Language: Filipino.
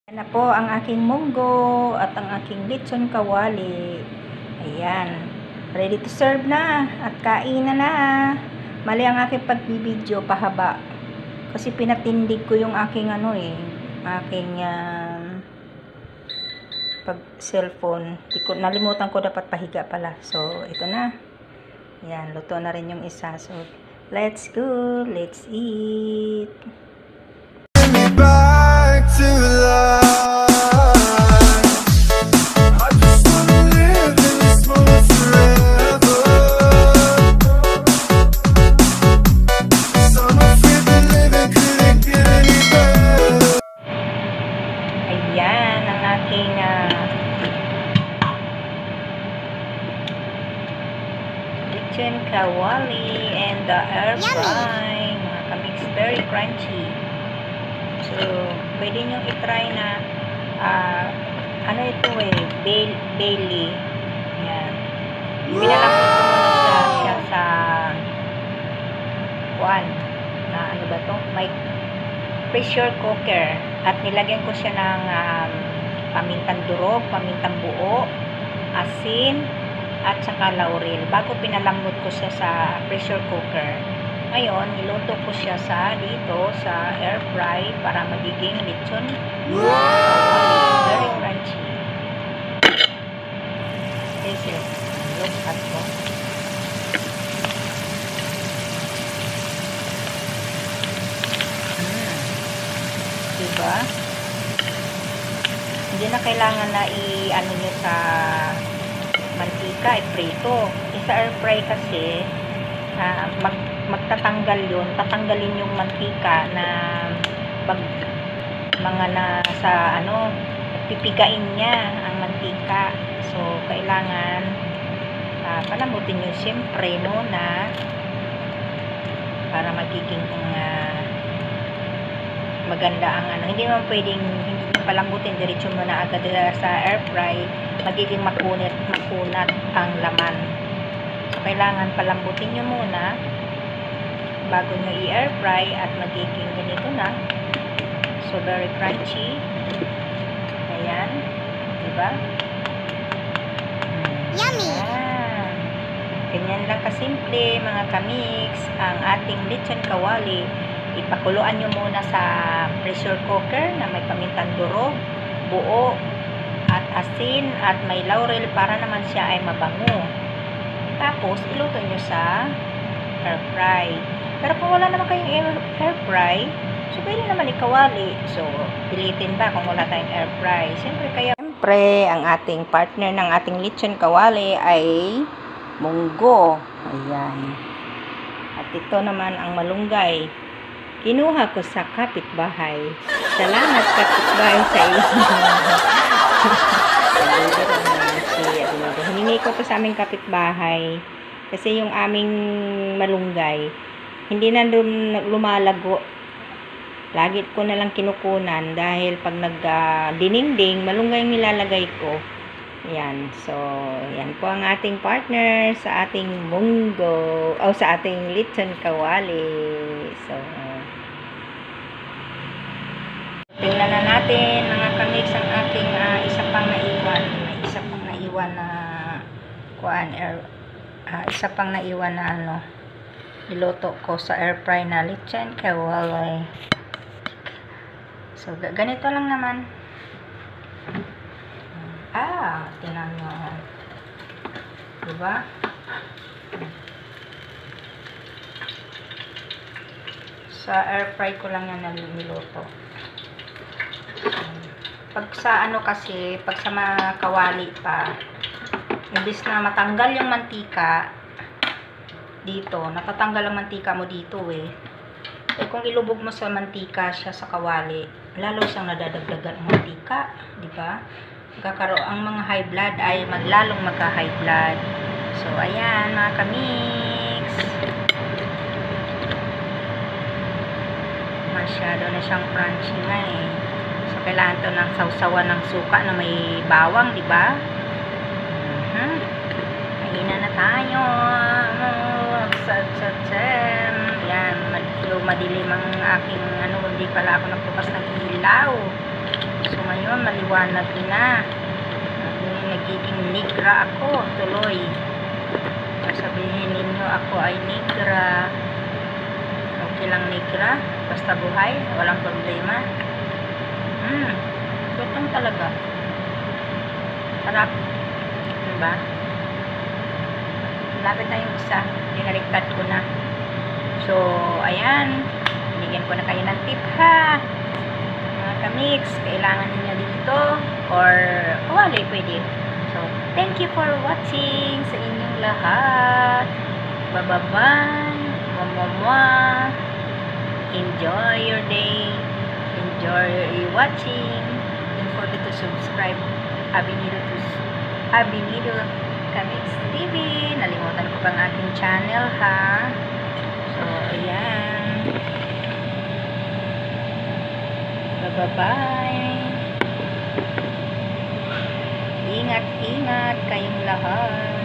Yan na po ang aking munggo at ang aking lechon kawali. Ayan. Ready to serve na. At kainan na. Mali ang aking pagbibideo pahaba. Kasi pinatindig ko yung aking aking pag cellphone. Nalimutan ko dapat pahiga pala. So, ito na. Ayan. Luto na rin yung isa. So, let's go. Let's eat. Back to life. I just wanna live in this moment forever. 'Cause I'm afraid that living couldn't get any better. Ayan ang aking lechon kawali and the air fry. Mga kamix, very crunchy. So, pwede nyo i-try na ano ito Bailey. Ayan. Pinalapit ko muna siya sa ano ba to? May pressure cooker. At nilagyan ko siya ng pamintang durog, pamintang buo, asin, at saka laurel. Bago pinalambot ko siya sa pressure cooker. Ngayon, niluto ko siya dito sa air fry para magiging lechon. Wow! Very crunchy. This is look at ko. Diba? Hindi na kailangan na i-ano nyo sa mantika, i-prito. Sa air fry kasi, magtatanggal yun, tatanggalin yung mantika na mga nasa pipigain niya ang mantika. So, kailangan palambutin nyo siyempre muna para magiging maganda ang hindi naman pwedeng hindi nyo palambutin, diretso mo na agad sa air fry, magiging makunat ang laman. So, kailangan palambutin nyo muna bago nyo i-air fry at magiging ganito na. So, very crunchy. Ayan. Diba? Yummy! Ayan. Ganyan lang kasimple, mga kamix, ang ating lechon kawali. Ipakuluan nyo muna sa pressure cooker na may pamintang durog, buo, at asin, at may laurel para naman siya ay mabango. Tapos, iluto nyo sa air fry. Pero kung wala naman kayong air fry, so pwede naman ikawali. So, pilitin ba kung wala tayong air fry? Siyempre, ang ating partner ng ating lechon kawali ay munggo. Ayan. At ito naman ang malunggay. Kinuha ko sa kapitbahay. Salamat kapitbahay sa iyo. Hiningi ko sa aming kapitbahay. Kasi yung aming malunggay, hindi na lumalago. Lagi ko na lang kinukunan dahil pag nagdiningding, malunggay yung nilalagay ko. Yan. So, yan po ang ating partner sa ating munggo o sa ating lechon kawali. So, tingnan na natin mga kamix ang aking isa pang naiwan. May isa pang naiwan na isa pang naiwan na niluto ko sa air fry na lechon kawali. So, ganito lang naman. Tingnan nyo. Diba? Sa air fry ko lang yan niluto. Pag sa kasi, pag sa mga kawali pa, imbis na matanggal yung mantika dito, natatanggal ang mantika mo dito eh kung ilubog mo sa mantika siya sa kawali, lalo siyang nadadagdagan ng mantika, di ba? Ang mga high blood ay maglalong magka-high blood. So, ayan mga kamix. Masyado na siyang crunchy na eh. So, kailangan to ng sausawan ng suka na may bawang, di ba? Kainan na tayo. Yan, madilim ang aking hindi pala ako nagbukas ng ilaw. So, ngayon maliwanag na. Nagiging negra ako tuloy. Sabihin ninyo ako ay negra. Okay lang negra. Basta buhay. Walang problema. Lutong talaga. Sarap. Diba? Lapit na yung isa. Binaligtad ko na. So, ayan. Bigyan ko na kayo ng tip ha. Mga kamix, kailangan niyo dito. Or, wala pwede. So, thank you for watching sa inyong lahat. Bye-bye. Mwah-mwah. Enjoy your day. Enjoy your watching. Don't forget to subscribe. Abinido Kamix TV. Nalimutan ko pang aking channel ha. So, ayan. Bye-bye. Ingat-ingat kayong lahat.